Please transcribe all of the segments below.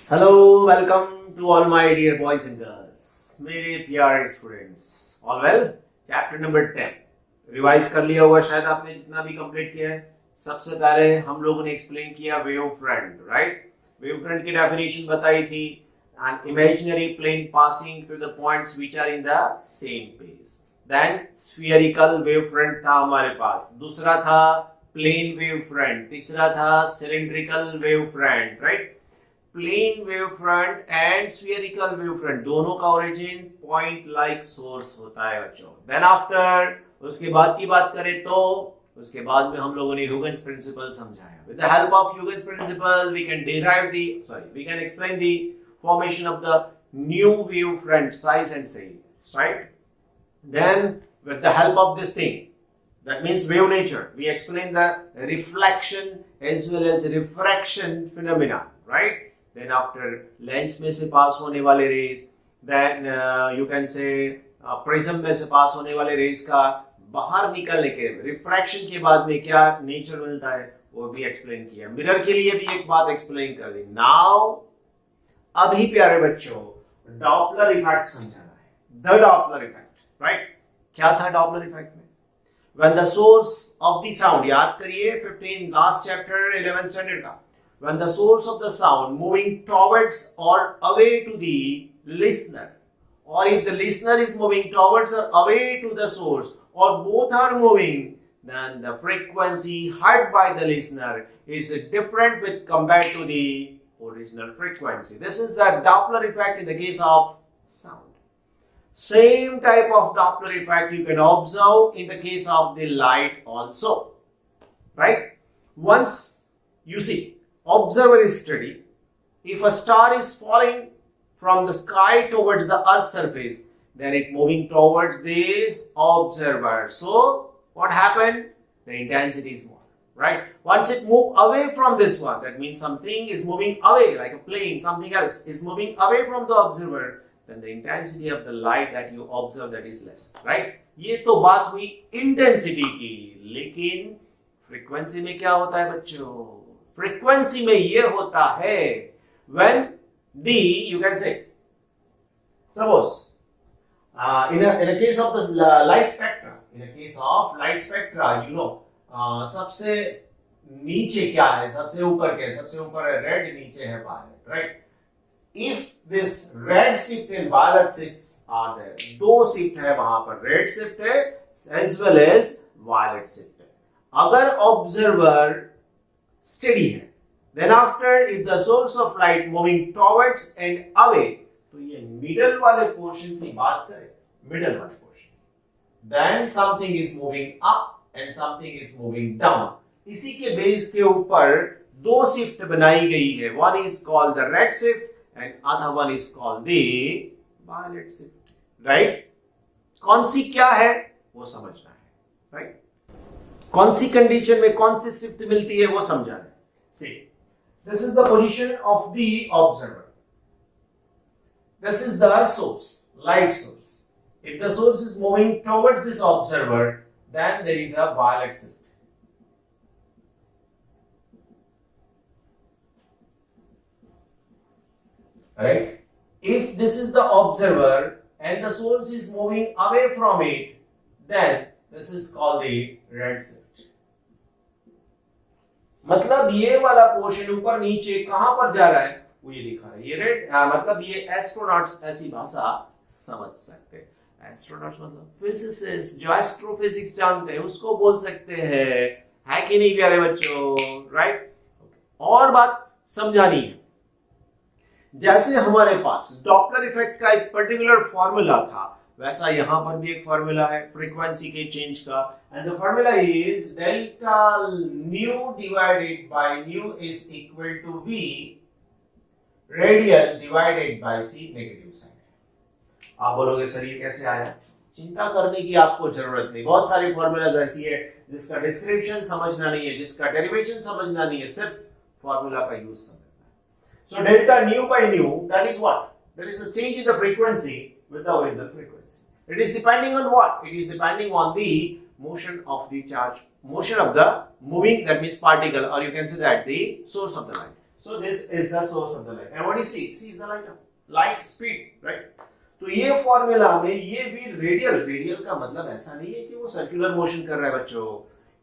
Hello, welcome to all my dear boys and girls. मेरे प्यारे students, all well? Chapter number 10 revise कर लिया होगा शायद आपने जितना भी कंप्लीट किया है. सबसे पहले हम लोगों ने एक्सप्लेन किया wave front, right? Wave front की डेफिनेशन बताई थी, an imaginary plane passing through the points which are in the same phase. Then spherical wave front था हमारे पास, दूसरा था plane wave front, तीसरा था cylindrical wave front, right? Plane wave front and spherical wave front दोनों का origin point like source होता है बच्चों. देन आफ्टर उसके बाद की बात करें तो उसके बाद में हम लोगों ने ह्यूगेन्स प्रिंसिपल समझाया. With the help of Huygens principle we can explain the formation of the new wave front size and shape, right? Then with the help of this thing, that means wave nature, we explain the reflection as well as refraction phenomena, right? Then after lens में से पास होने वाले raise, then you can say prism में से पास होने वाले raise का बाहर निकलने के रिफ्रैक्शन के बाद में क्या नेचर मिलता है वो भी एक्सप्लेन किया. मिरर के लिए भी एक बात एक्सप्लेन कर दी. नाउ अभी प्यारे बच्चों डॉपलर इफेक्ट समझाना है. The Doppler effect, right? क्या था डॉपलर इफेक्ट में? When the source of the sound, याद करिए 15 लास्ट चैप्टर 11th स्टैंडर्ड का. When the source of the sound moving towards or away to the listener, or if the listener is moving towards or away to the source, or both are moving, then the frequency heard by the listener is different with compared to the original frequency. This is the Doppler effect in the case of sound. Same type of Doppler effect you can observe in the case of the light also, right? Once you see, observer is steady. If a star is falling from the sky towards the earth's surface, then it moving towards this observer. So what happened? The intensity is more, right? Once it move away from this one, that means something is moving away, like a plane, something else is moving away from the observer, then the intensity of the light that you observe that is less, right? ये तो बात हुई intensity की, लेकिन frequency में क्या होता है बच्चों? फ्रीक्वेंसी में ये होता है when the, you can say, suppose in a case of this light spectra, you know, सबसे नीचे क्या है, सबसे ऊपर क्या है? सबसे ऊपर है रेड, नीचे है violet, right? If this red shift and violet shifts are there, दो शिफ्ट है वहां पर, रेड शिफ्ट है as well as violet shift है. अगर ऑब्जर्वर स्टेडी है, then after if the source of light moving towards and away, तो ये मिडल वाले पोर्शन की बात करें, मिडल वाले portion, then something is moving up and something is moving down. इसी के बेस के ऊपर दो शिफ्ट बनाई गई है. one is called the red shift and other one is called the violet shift, right? कौन सी क्या है वो समझना है, right? कौन सी कंडीशन में कौन सी शिफ्ट मिलती है वो समझना है. See, this is the position of the observer. This is the source, light source. If the source is moving towards this observer, then there is a violet shift. Right? If this is the observer and the source is moving away from it, then this is called the red shift. मतलब ये वाला portion ऊपर नीचे कहां पर जा रहा है वो ये लिखा है, ये रेड. मतलब ये एस्ट्रोनॉट्स ऐसी भाषा समझ सकते हैं. एस्ट्रोनॉट्स मतलब फिजिसिस्ट जो एस्ट्रोफिजिक्स जानते हैं उसको बोल सकते हैं, है कि नहीं प्यारे बच्चों, राइट? और बात समझानी है. जैसे हमारे पास डॉपलर इफेक्ट का एक पर्टिकुलर फॉर्मूला था, वैसा यहां पर भी एक फॉर्मूला है फ्रीक्वेंसी के चेंज का. And the formula is delta nu divided by nu is equal to v radial divided by c negative sign. आप बोलोगे सर ये कैसे आया? चिंता करने की आपको जरूरत नहीं. बहुत सारी फॉर्मूलाज ऐसी है जिसका डिस्क्रिप्शन समझना नहीं है, जिसका डेरिवेशन समझना नहीं है, सिर्फ फॉर्मूला का यूज समझना है. So delta nu by nu, that is what? That is a change in the frequency with the original frequency. It is depending on what? It is depending on the motion of the charge, motion of the moving, that means particle, or you can say that the source of the light. So this is the source of the light. And what is c? C is the light speed, right? तो ये formula में ये भी radial का मतलब ऐसा नहीं है कि वो सर्कुलर मोशन कर रहा है बच्चों।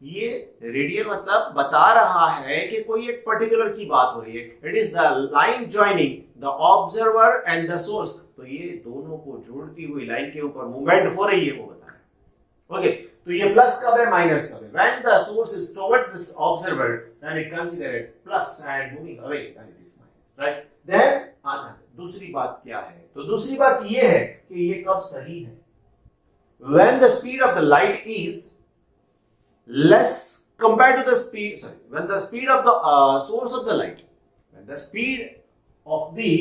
ये रेडियल मतलब बता रहा है कि कोई एक पर्टिकुलर की बात हो रही है। It is the line joining the observer and the source. तो ये दोनों को जोड़ती हुई लाइन के ऊपर मूवमेंट हो रही है वो बता रहा है। ओके, तो ये प्लस कब है माइनस कब है? When the source is towards this observer then it consider it plus and moving away then it is minus, right? Then आता दूसरी बात क्या है? तो दूसरी बात ये है कि ये कब सही है? When the speed of the light is less compared to the speed, when the speed of the source of the light, when the speed of the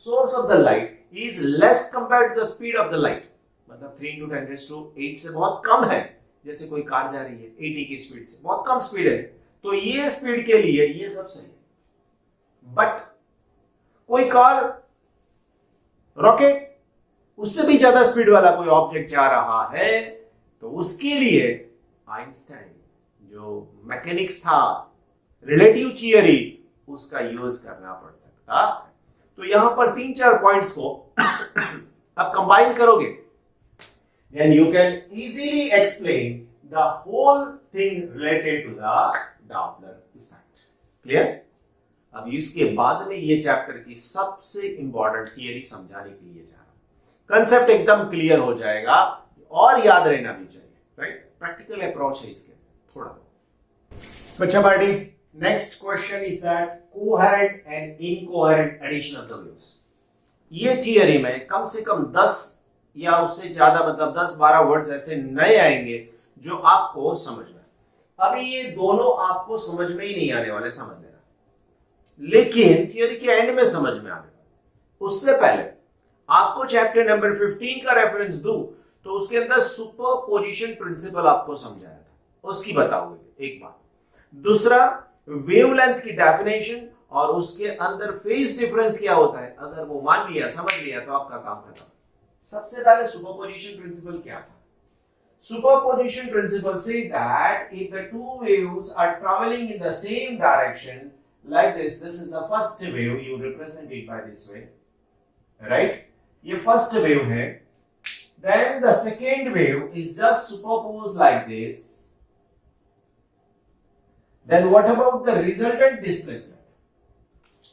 source of the light is less compared to the speed of the light, मतलब 3 into 10 raised to 8 से बहुत कम है। जैसे कोई car जा रही है 80 की स्पीड से, बहुत कम स्पीड है, तो ये स्पीड के लिए ये सब सही है। बट कोई कार रॉकेट उससे भी ज्यादा स्पीड वाला कोई ऑब्जेक्ट जा रहा है, तो उसके लिए आइंस्टाइन जो मैकेनिक्स था, रिलेटिव थियरी, उसका यूज करना पड़ सकता। तो यहां पर 3-4 पॉइंट्स को अब कंबाइन करोगे, then you can easily explain the whole thing related to the Doppler effect. Clear? अब इसके बाद में ये चैप्टर की सबसे इंपॉर्टेंट थियरी समझाने के लिए जा रहा हूं। कंसेप्ट एकदम क्लियर हो जाएगा और याद रहना भी चाहिए, राइट? प्रैक्टिकल अप्रोच है इसके थोड़ा। बच्चा party, next question is that coherent and incoherent addition of the waves. ये थियरी में कम से कम 10 या उससे ज्यादा, मतलब 10-12 वर्ड्स ऐसे नए आएंगे जो आपको समझना है। अभी ये दोनों आपको समझ में ही नहीं आने वाले, समझ लेना, लेकिन थियरी के एंड में समझ में आने वाले। उससे पहले आपको चैप्टर नंबर 15 का रेफरेंस दूं तो उसके अंदर सुपरपोजिशन प्रिंसिपल आपको समझाया था, उसकी बताओगे एक बात। दूसरा, वेवलेंथ की डेफिनेशन और उसके अंदर फेज डिफरेंस क्या होता है, अगर वो मान लिया, समझ लिया, तो आपका काम खत्म। सबसे पहले सुपरपोजिशन प्रिंसिपल क्या था? सुपरपोजिशन प्रिंसिपल से that if the two waves are travelling in the same direction like this is the first wave, you represent it by this way, right? ये first wave है, then the second wave is just superposed like this, then what about the resultant displacement?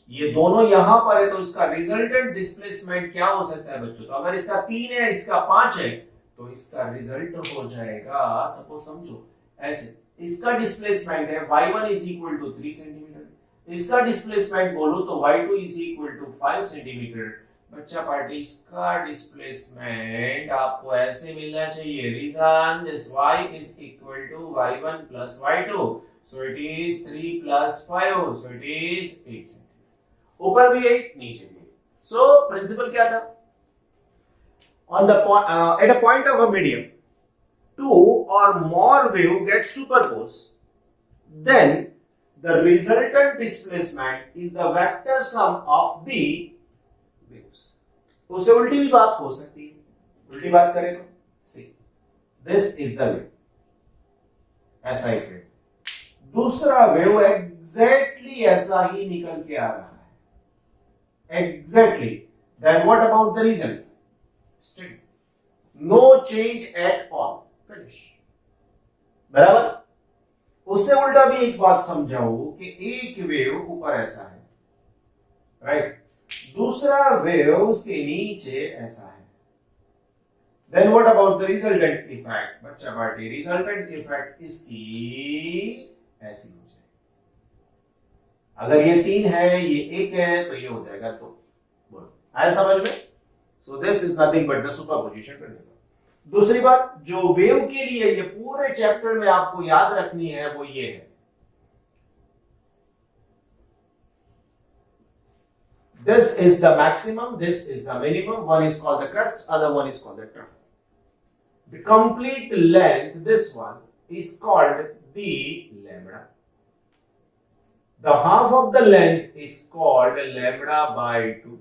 ये दोनों यहां पर है तो इसका resultant displacement क्या हो सकता है बच्चों? तो अगर इसका 3 है, इसका 5 है, तो इसका रिजल्ट हो जाएगा, सपोज समझो ऐसे, इसका डिस्प्लेसमेंट है y1 is equal to 3 centimetre, इसका डिस्प्लेसमेंट बोलूं तो y2 is equal to 5 centimetre. बच्चा पार्टी, इसका डिस्प्लेसमेंट आपको ऐसे मिलना चाहिए, reason this y is equal to y1 plus y2, so it is 3 plus 5, so it is 8 centimetre. ऊपर भी 8, नीचे भी 8। सो प्रिंसिपल क्या था? On the at a point of a medium, 2 or more wave get superposed, then the resultant displacement is the vector sum of the waves. उससे उल्टी भी बात हो सकती है, उल्टी बात करें तो see, this is the wave, ऐसा ही वेव, दूसरा वेव एग्जैक्टली ऐसा ही निकल के आ रहा है, exactly, then what about the result? Still no change at all, finish, बराबर। उससे उल्टा भी एक बात समझाओ कि एक वेव ऊपर ऐसा है, राइट, दूसरा वेव उसके नीचे ऐसा है, then what about the resultant effect? बच्चा पार्टी, रिजल्टेंट इफेक्ट इसकी ऐसी हो जाएगी, अगर ये 3 है, ये 1 है, तो ये हो जाएगा 2। बोलो, आया समझ में? So this is nothing but the superposition principle. दूसरी बात जो वेव के लिए ये पूरे चैप्टर में आपको याद रखनी है वो ये है, this is the maximum, this is the minimum, one is called the crest, other one is called the trough. The complete length, this one is called the lambda, the half of the length is called lambda by 2,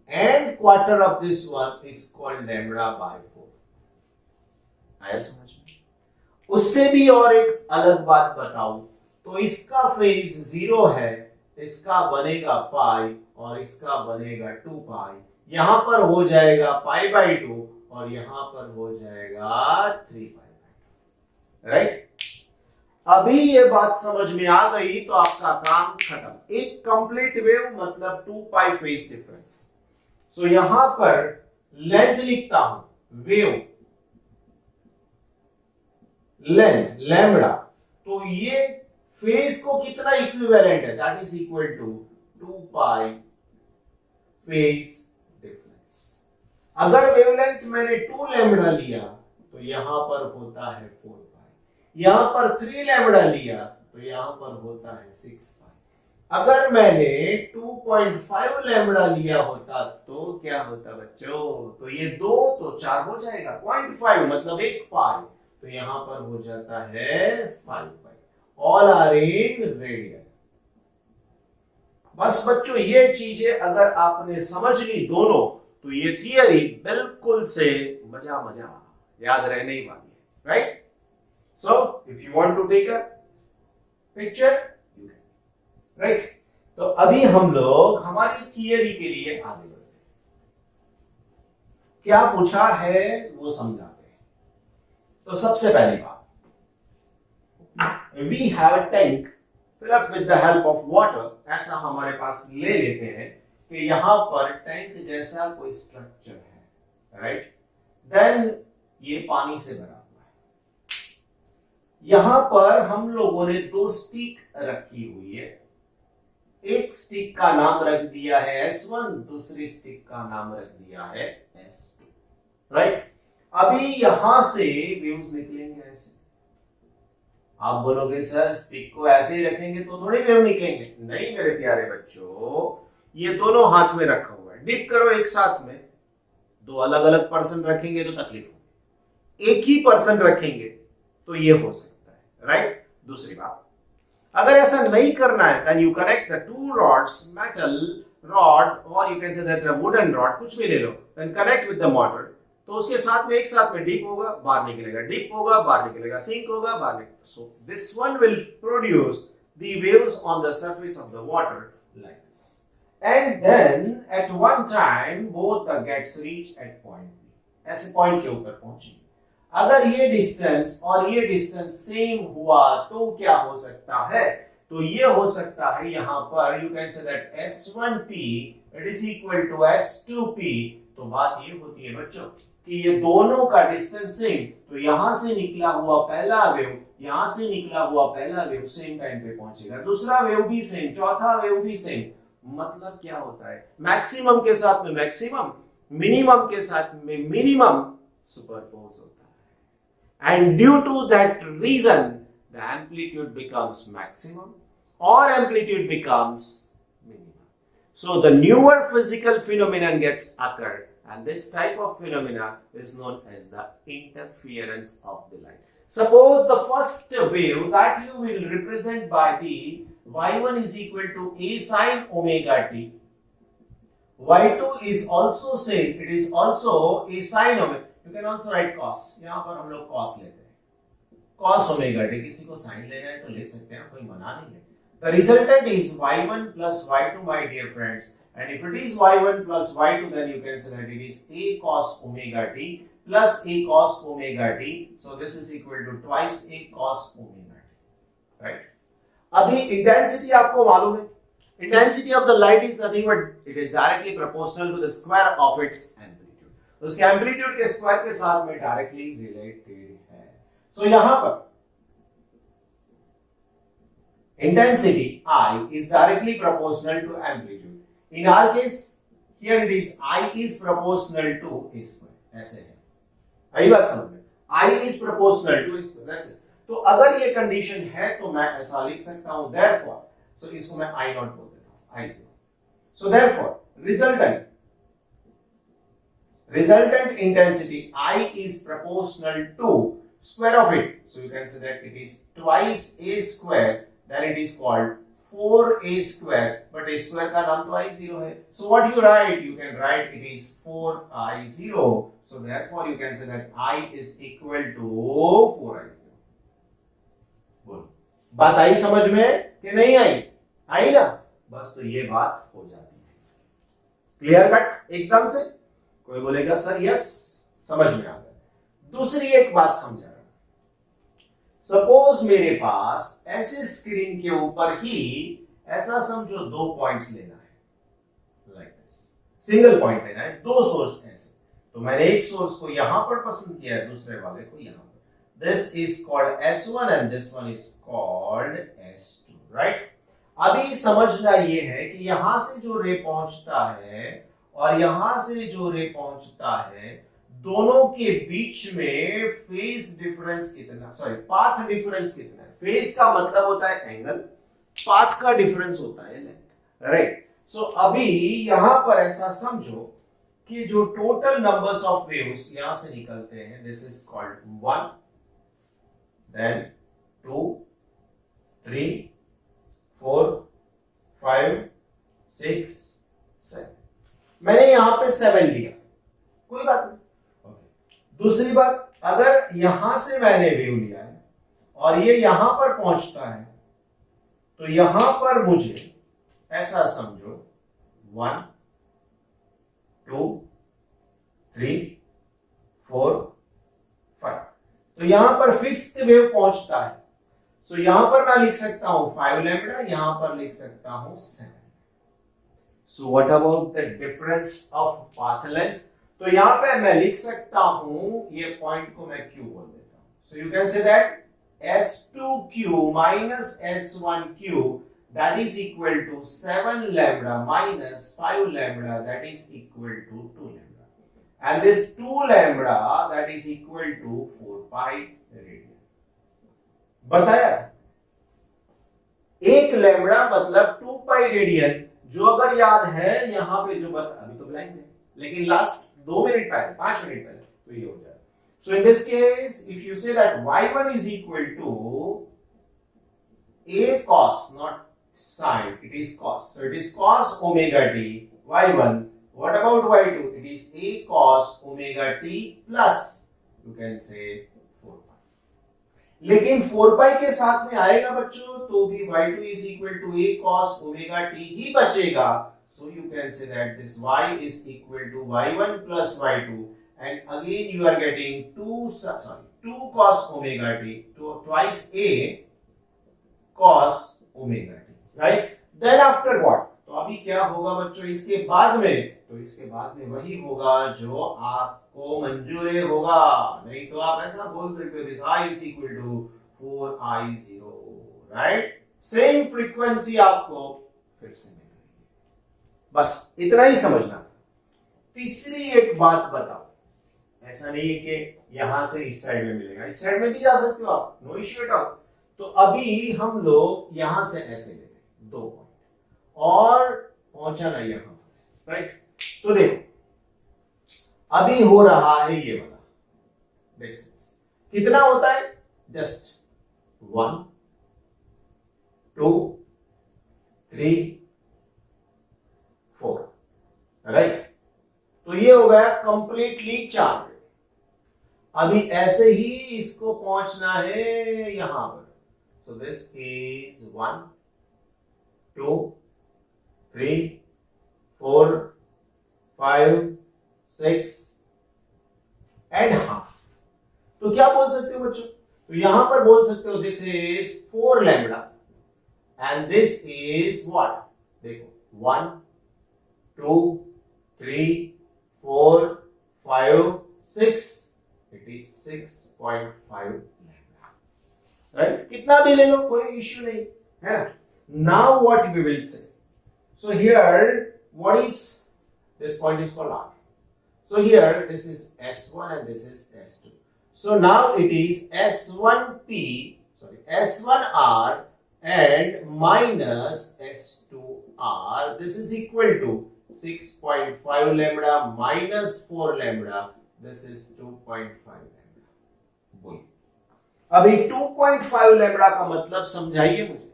and quarter of this one is called lambda by 4। आया समझ में? उससे भी और एक अलग बात बताऊं तो इसका फेज 0 है, इसका बनेगा पाई और इसका बनेगा 2 पाई, यहां पर हो जाएगा पाई बाई 2 और यहां पर हो जाएगा 3 पाई, राइट। अभी ये बात समझ में आ गई तो आपका काम खत्म। एक कंप्लीट वेव मतलब 2 पाई फेज डिफरेंस। सो यहां पर लेंथ लिखता हूं, वेव लेंथ लैम्बडा, तो ये फेज को कितना इक्विवेलेंट है, that is equal to 2 pi phase difference. अगर वेवलेंथ मैंने 2 लैम्बडा लिया तो यहां पर होता है 4 पाई, यहां पर 3 लैम्बडा लिया तो यहां पर होता है 6 पाई। अगर मैंने 2.5 लैम्बडा लिया होता तो क्या होता बच्चों, तो ये 2 तो 4 हो जाएगा, 0.5 मतलब 1 पाई, तो यहां पर हो जाता है 5 pi. All are in radian. बस बच्चों ये चीजें अगर आपने समझ ली दोनों, तो ये थियरी बिल्कुल से मजा याद रहने ही वाली है, right. So if you want to take a picture you can, right. तो अभी हम लोग हमारी थियरी के लिए आगे बढ़ते हैं। क्या पूछा है वो समझाते हैं। तो सबसे पहली बात, we have a tank fill up with the help of water, ऐसा हमारे पास ले लेते हैं कि यहां पर टैंक जैसा कोई स्ट्रक्चर है, राइट। देन ये पानी से भरा हुआ है। यहां पर हम लोगों ने 2 स्टिक रखी हुई है। एक स्टिक का नाम रख दिया है S1, दूसरी स्टिक का नाम रख दिया है S2, राइट। अभी यहां से वेव्स निकलेंगे ऐसे। आप बोलोगे सर स्टिक को ऐसे ही रखेंगे तो थोड़ी वेव निकलेंगे। नहीं मेरे प्यारे बच्चों, ये दोनों हाथ में रखा हुआ है, डिप करो एक साथ में। 2 अलग अलग पर्सन रखेंगे तो तकलीफ होगी, एक ही पर्सन रखेंगे तो ये हो सकता है, राइट। दूसरी बात, अगर ऐसा नहीं करना है, then you connect the 2 rods, metal rod or you can say that a wooden rod, कुछ भी ले लो, then connect with the motor। तो उसके साथ में एक साथ में डीप होगा बाहर निकलेगा, डीप होगा बाहर निकलेगा, सिंक होगा बाहर निकलेगा। So this one will produce the waves on the surface of the water like this, and then at one time both the gates reach at point b. ऐसे पॉइंट के ऊपर पहुंचेंगे। अगर ये डिस्टेंस और ये डिस्टेंस सेम हुआ तो क्या हो सकता है, तो ये हो सकता है यहां पर you can say that S1P it is equal to S2P। तो बात ये होती है बच्चों कि ये दोनों का डिस्टेंस सेम, तो यहां से निकला हुआ पहला वेव, यहां से निकला हुआ पहला वेव सेम टाइम पे पहुंचेगा, दूसरा वेव भी सेम, चौथा वेव भी सेम। मतलब क्या होता है, मैक्सिमम के साथ में मैक्सिमम, मिनिमम के साथ में मिनिमम सुपरपोज होता है। And due to that reason the amplitude becomes maximum और amplitude becomes minimum. So the newer physical phenomenon gets occurred, and this type of phenomena is known as the interference of the light. Suppose the first wave that you will represent by the y1 is equal to a sin omega t. y2 is also same, it is also a sin omega. You can also write cos. यहाँ पर हम लोग cos लेते हैं, cos omega t। किसी को sin लेना है तो ले सकते हैं, कोई मना नहीं है। The resultant is y1 plus y2, my dear friends. And if it is y1 plus y2, then you can say that it is a cos omega t plus a cos omega t. So this is equal to twice a cos omega t, right? अभी intensity आपको मालूम है, intensity of the light is nothing but it is directly proportional to the square of its amplitude. तो उसके amplitude के square के साथ में directly related है। So यहाँ पर intensity I is directly proportional to amplitude. In our case, here it is I is proportional to a square. ऐसे है, आई बात समझ में, I is proportional to a square, that's it. तो अगर ये कंडीशन है तो मैं ऐसा लिख सकता हूं therefore, so इसको मैं I नॉट बोल देता हूं, I से। So therefore, resultant intensity I is proportional to square of it. So you can say that it is twice a square, then it is called 4a square, but a square का नाम तो I0 है। So what you write? You can write it is 4I0. So therefore you can say that I is equal to 4I0. बोलो, बात आई समझ में कि नहीं आई? आई ना? बस तो ये बात हो जाती है। क्लियर कट एकदम से? कोई बोलेगा सर यस, समझ में आ गया। दूसरी एक बात समझा, सपोज मेरे पास ऐसे स्क्रीन के ऊपर ही ऐसा समझो 2 पॉइंट्स लेना है, लाइक दिस, सिंगल पॉइंट लेना है, 2 सोर्स ऐसे, तो मैंने एक सोर्स को यहां पर पसंद किया है, दूसरे वाले को यहां पर। This is called S1 and this one is called S2, right? अभी समझना ये है कि यहां से जो रे पहुंचता है और यहां से जो रे पहुंचता है, दोनों के बीच में फेज डिफरेंस कितना, सॉरी पाथ डिफरेंस कितना है। फेज का मतलब होता है एंगल, पाथ का डिफरेंस होता है लेंथ, राइट? सो अभी यहां पर ऐसा समझो कि जो टोटल नंबर्स ऑफ वेव्स यहां से निकलते हैं, दिस इज कॉल्ड 1, देन 2, 3, 4, 5, 6, 7। मैंने यहां पे 7 लिया, कोई बात नहीं। दूसरी बात, अगर यहां से मैंने वेव लिया है और ये यहां पर पहुंचता है, तो यहां पर मुझे ऐसा समझो 1, 2, 3, 4, 5, तो यहां पर 5th वेव पहुंचता है। सो यहां पर मैं लिख सकता हूं 5 लैम्बडा, यहां पर लिख सकता हूं 7। So what about the difference of path length? तो यहां पे मैं लिख सकता हूं, ये पॉइंट को मैं Q बोल देता हूं। So you can say that S2Q minus S1Q that is equal to 7 lambda minus 5 lambda that is equal to 2 lambda, and this 2 lambda that is equal to 4 pi radian। बताया 1 lambda मतलब 2 pi radian, जो अगर याद है यहां पे जो अभी तो ब्लैंक है, लेकिन लास्ट 2 मिनट पहले, 5 मिनट पहले तो ये हो जाए। So in this case if you say that y1 is equal to a cos, not sin, it is cos, so it is cos omega t y1। what about y2? it is a cos omega t plus you can say 4 pi। लेकिन 4 pi के साथ में आएगा बच्चों तो भी y2 is equal to a cos omega t ही बचेगा। So you can say that this y is equal to y1 plus y2, and again you are getting 2 cos omega t, twice a cos omega t, right? Then after what? तो अभी क्या होगा बच्चों इसके बाद में? तो इसके बाद में वही होगा जो आपको मंजूर होगा, नहीं तो आप ऐसा बोल सकते हो this I is equal to 4I0, right? Same frequency आपको फिर से बस इतना ही समझना। तीसरी एक बात बताओ, ऐसा नहीं है कि यहां से इस साइड में मिलेगा, इस साइड में भी जा सकते हो आप, नो इश्यू एट ऑल। तो अभी हम लोग यहां से ऐसे ले लें 2 पॉइंट और पहुंचाना यहां, राइट? तो देखो अभी हो रहा है ये वाला डिस्टेंस कितना होता है, जस्ट 1, 2, 3, 4, राइट? तो ये हो गया कंप्लीटली 4। अभी ऐसे ही इसको पहुंचना है यहां पर। So this is 1, 2, 3, 4, 5, 6 and half. तो क्या बोल सकते हो बच्चों? तो यहां पर बोल सकते हो this is 4 lambda and this is what, देखो 1, 2, 3, 4, 5, 6, it is 6.5 lambda, right? कितना भी ले लो कोई इश्यू नहीं है ना। Now what we will say? So here what is this point is called R. So here this is S1 and this is S2. So now it is S1P, sorry, S1R and minus S2R. This is equal to 6.5 lambda minus 4 lambda. This is 2.5 lambda. बोल अभी 2.5 lambda का मतलब समझाइए मुझे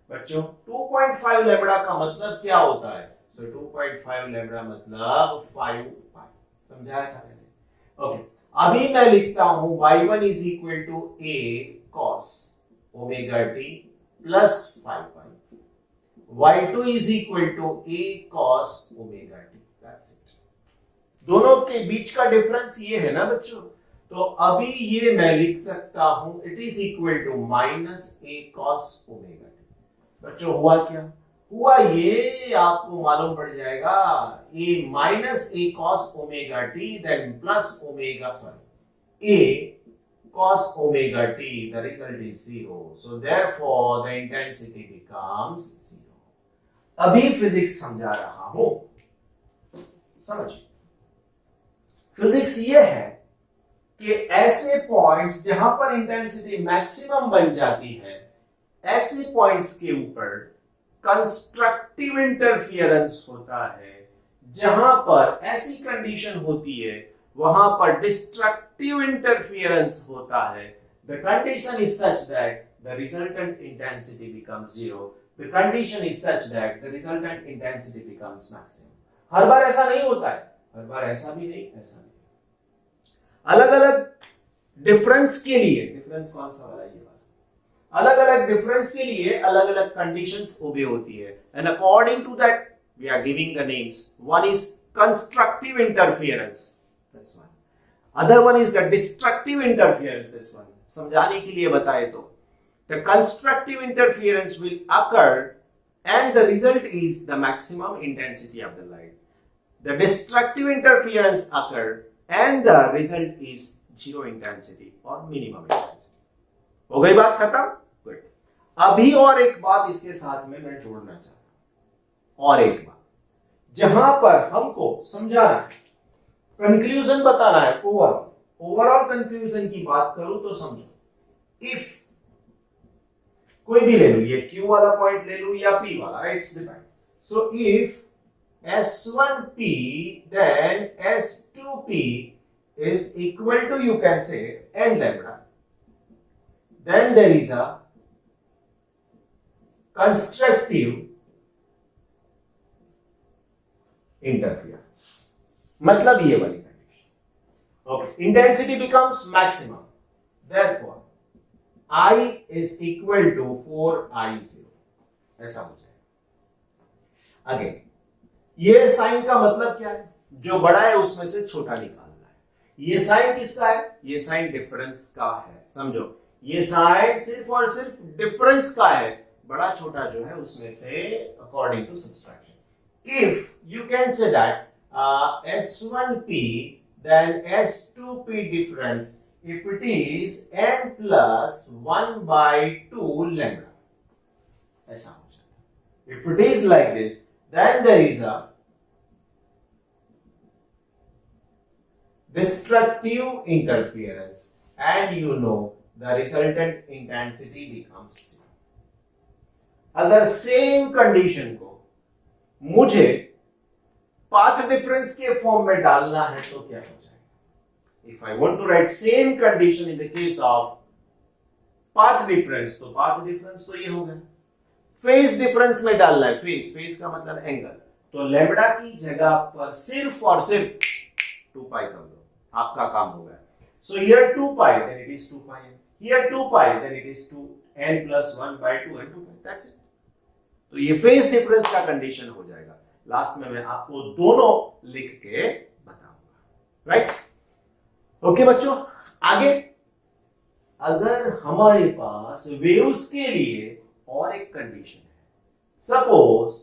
बच्चों। 2.5 lambda का मतलब क्या होता है? सो 2.5 लैम्बडा मतलब 5 पाई, समझाया था मैंने। ओके, अभी मैं लिखता हूं y1 is equal to a cos omega t plus 5 pi, y2 is equal to a cos omega t. That's it. दोनों के बीच का डिफरेंस ये है ना बच्चों, तो अभी ये मैं लिख सकता हूं it is equal to minus A cos omega t. बच्चों हुआ क्या, हुआ ये आपको मालूम पड़ जाएगा A minus A cos omega t then plus omega sorry A cos omega t, the result is 0. So therefore the intensity becomes 0. अभी फिजिक्स समझा रहा हूं, समझिए। फिजिक्स ये है कि ऐसे पॉइंट्स जहां पर इंटेंसिटी मैक्सिमम बन जाती है, ऐसे पॉइंट्स के ऊपर कंस्ट्रक्टिव इंटरफियरेंस होता है। जहां पर ऐसी कंडीशन होती है वहां पर डिस्ट्रक्टिव इंटरफियरेंस होता है। The condition is such that the resultant intensity becomes 0. The condition is such that the resultant intensity becomes maximum. हर बार ऐसा नहीं होता है, हर बार ऐसा भी नहीं, ऐसा नहीं। अलग अलग डिफरेंस के लिए, डिफरेंस कौन सा वाला, ये वाला, अलग अलग डिफरेंस के लिए अलग अलग कंडीशंस ओबे होती है, and according to that we are giving the names. One is constructive interference, that's one. Other one is the destructive interference, this one. समझाने के लिए बताए तो the constructive interference will occur and the result is the maximum intensity of the light. The destructive interference occur and the result is zero intensity or minimum intensity. हो गई बात खत्म? Good. अभी और एक बात इसके साथ में मैं जोड़ना चाहता हूं, और एक बात जहां पर हमको समझाना है, कंक्लूजन बताना है, ओवरऑल कंक्लूजन की बात करूं तो समझो, इफ कोई भी ले लूं, ये Q वाला पॉइंट ले लूं या P वाला, it's defined. So if S1P then S2P is equal to, you can say, n lambda, then there is a constructive interference. मतलब ये वाली condition. Okay, intensity becomes maximum, therefore I is equal to 4I0, ऐसा हो जाएगा। Again ये sign का मतलब क्या है, जो बड़ा है उसमें से छोटा निकालना है। ये साइन किसका है, ये साइन डिफरेंस का है, समझो, ये साइन सिर्फ और सिर्फ डिफरेंस का है, बड़ा छोटा जो है उसमें से according to subtraction. If you can say that S1P then S2P difference if it is n plus 1 by 2 lambda, ऐसा हो जाता है। If it is like this then there is a destructive interference and you know the resultant intensity becomes 0. अगर same condition को मुझे path difference के form में डालना है तो क्या हो जाएगा? If I want to write same condition in the case of path difference, तो पाथ डिफरेंस तो ये होगा। फेज डिफरेंस में डालना है, फेज का मतलब एंगल, तो लैम्बडा की जगह पर सिर्फ और सिर्फ 2 पाई कर दो, आपका काम हो गया। So here 2 pi then it is 2 pi, here 2 pi then it is 2n plus 1 by 2 and 2 pi, that's it. तो ये फेज डिफरेंस का कंडीशन हो जाएगा। लास्ट में मैं आपको दोनों लिख के बताऊंगा, राइट? ओके बच्चों, आगे अगर हमारे पास वेव्स के लिए और एक कंडीशन है, सपोज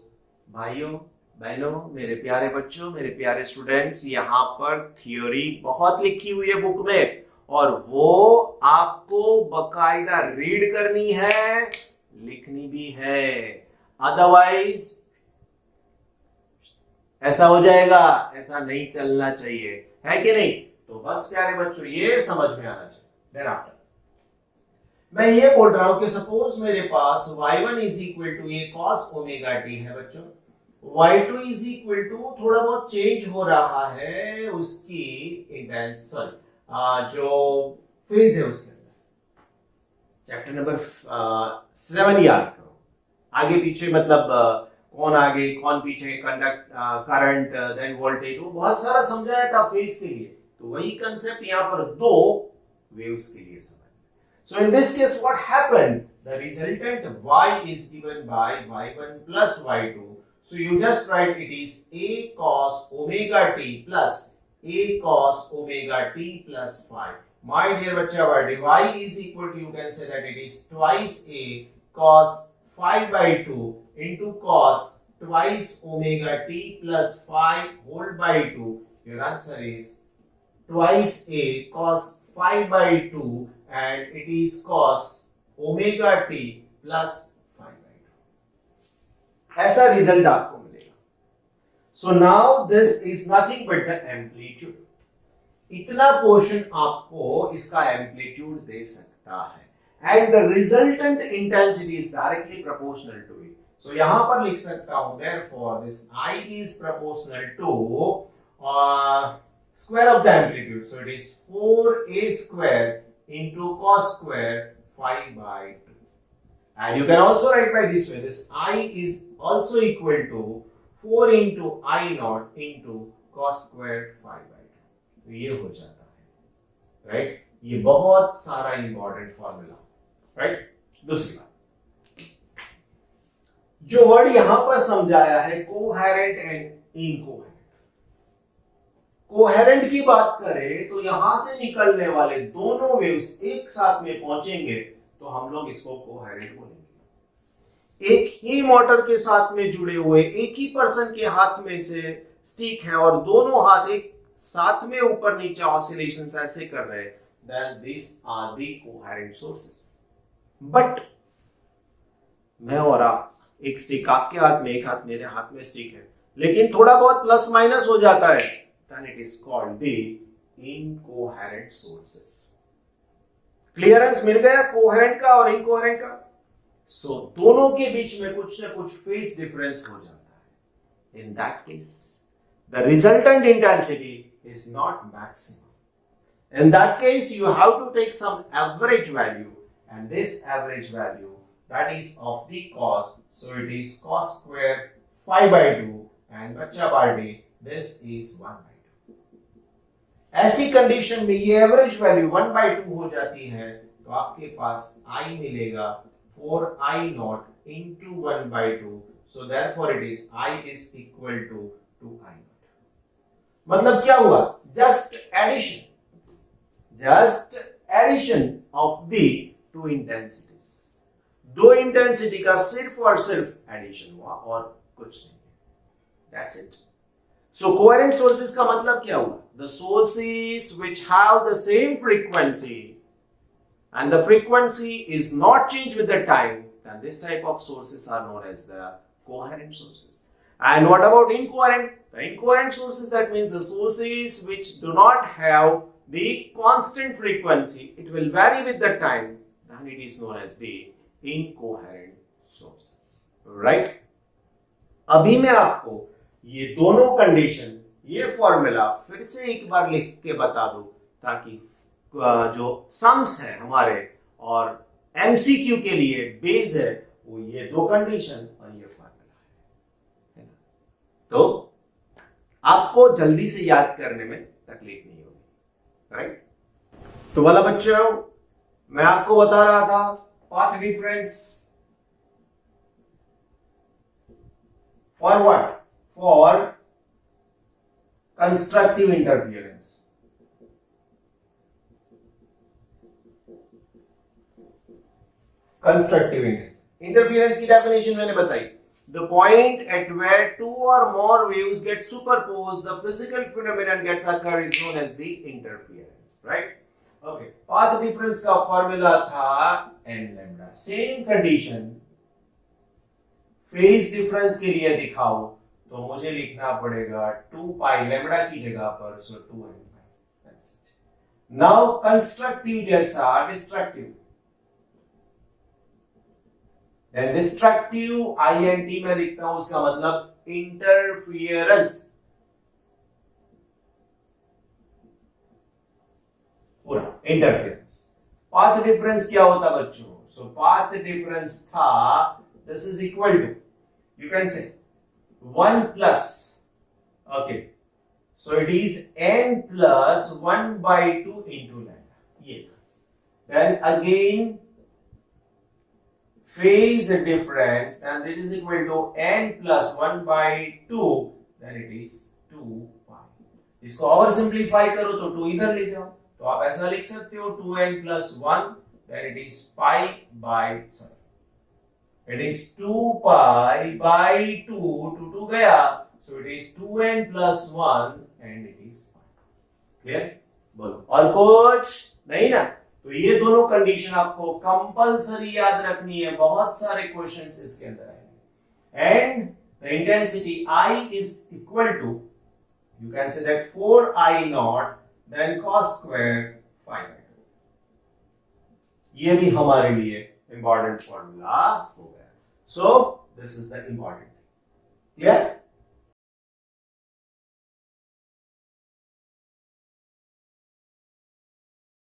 भाइयों बहनों, मेरे प्यारे बच्चों, मेरे प्यारे स्टूडेंट्स, यहां पर थ्योरी बहुत लिखी हुई है बुक में और वो आपको बकायदा रीड करनी है, लिखनी भी है, अदरवाइज ऐसा हो जाएगा, ऐसा नहीं चलना चाहिए, है कि नहीं? तो बस प्यारे बच्चों ये समझ में आना चाहिए। देन आफ्टर मैं ये बोल रहा हूं कि सपोज मेरे पास y1 is equal to a cos omega t है बच्चों, y2 इज इक्वल टू थोड़ा बहुत चेंज हो रहा है उसकी इंटेंस जो फेज है उसके अंदर। चैप्टर नंबर 7 याद करो, आगे पीछे मतलब कौन आगे कौन पीछे, कंडक्ट करंट देन वोल्टेज, वो बहुत सारा समझाया था फेज के लिए, तो वही कंसेप्ट यहां पर दो वेव्स के लिए समझ। So in this case what happened, the the resultant y is given by y1 plus y2. So you just write it is a cos omega t plus a cos omega t plus phi. My dear bachcha, y is equal to, you can say that it is twice a cos phi by 2 into cos twice omega t plus phi whole by 2. Your answer is twice a cos phi by 2 and it is cos omega t plus phi by 2. ऐसा result आपको मिलेगा. So now this is nothing but the amplitude. इतना portion आपको इसका amplitude दे सकता है and the resultant intensity is directly proportional to it. So यहां पर लिख सकता हूं therefore this I is proportional to square of the amplitude. So it is 4a square into cos square phi by 2. And you can also write by this way. This I is also equal to 4 into I naught into cos square phi by 2. तो ये हो जाता है, right? ये बहुत सारा important formula, right? दूसरी बात, जो वर्ड यहां पर समझाया है कोहेरेंट एंड इनकोहेरेंट. कोहेरेंट की बात करें तो यहां से निकलने वाले दोनों वेव्स एक साथ में पहुंचेंगे तो हम लोग इसको कोहेरेंट बोलेंगे. एक ही मोटर के साथ में जुड़े हुए एक ही पर्सन के हाथ में से स्टिक है और दोनों हाथ एक साथ में ऊपर नीचे ऑसिलेशंस ऐसे कर रहे हैं, then these are the coherent sources. But मैं और आप, एक स्टिक आपके हाथ में, एक हाथ मेरे हाथ में स्टिक है, लेकिन थोड़ा बहुत प्लस माइनस हो जाता है, then it is called the incoherent sources. Clearance मिल गया कोहेरेंट का और इनकोहेरेंट का. सो दोनों के बीच में कुछ ना कुछ फेज डिफरेंस हो जाता है. In that case, the resultant intensity is not maximum. In that case, you have to take some average value, and this average value that is of the cos. So it is cos square phi by 2, and bachcha party, this is 1 by 2. ऐसी condition में ये average value 1 by 2 हो जाती है तो आपके पास I मिलेगा 4I naught into 1 by 2. So therefore it is I is equal to 2I naught. मतलब क्या हुआ? Just addition of the two intensities. दो इंटेंसिटी का सिर्फ और सिर्फ एडिशन हुआ और कुछ नहीं. That's it. So coherent sources का मतलब क्या हुआ? The sources which have the same frequency and the frequency is not changed with the time, then this type of sources are known as the coherent sources. And what about incoherent? The incoherent sources, that means the sources which do not have the constant frequency, it will vary with the time, then it is known as the incoherent sources. Right? अभी मैं आपको ये दोनों condition, ये formula फिर से एक बार लिख के बता दूं ताकि जो सम्स है हमारे और एमसीक्यू के लिए बेस है वो ये दो कंडीशन और ये फॉर्मूला है ना. तो आपको जल्दी से याद करने में तकलीफ नहीं होगी, राइट? तो वाला बच्चों, मैं आपको बता रहा था path difference for what? For constructive interference. Constructive interference की डेफिनेशन मैंने बताई. The point at where two or more waves get superposed, the physical phenomenon gets occur is known as the interference, right? Okay. Path difference का formula था n lambda. Same condition phase difference के लिए दिखाओ तो मुझे लिखना पड़ेगा 2 pi lambda की जगह पर, so 2n pi. That's it. Now constructive जैसा डिस्ट्रक्टिव. Then destructive INT में लिखता हूं, उसका मतलब इंटरफियरेंस. पूरा इंटरफियरेंस. पाथ डिफरेंस क्या होता बच्चों? सो पाथ डिफरेंस था, this is equal to, you can say 1 plus, okay, so it is n plus 1 by 2 into lambda. ये था. Then again phase difference, and it is equal to n plus 1 by 2, then it is 2 pi. इसको और simplify करो तो 2 इधर ले जाओ, तो आप ऐसा लिख सकते हो 2n plus 1, then it is pi by, sorry, it is 2 pi by 2, 2 गया, so it is 2n plus 1 and it is pi. Clear? बोलो और कुछ नहीं ना? तो ये दोनों कंडीशन आपको कंपलसरी याद रखनी है, बहुत सारे क्वेश्चंस इसके अंदर आएंगे. And the intensity I is equal to, you can say that 4I naught then cos square phi by 2. ये भी हमारे लिए इंपॉर्टेंट फॉर्मूला हो गया. So this is the important. Clear?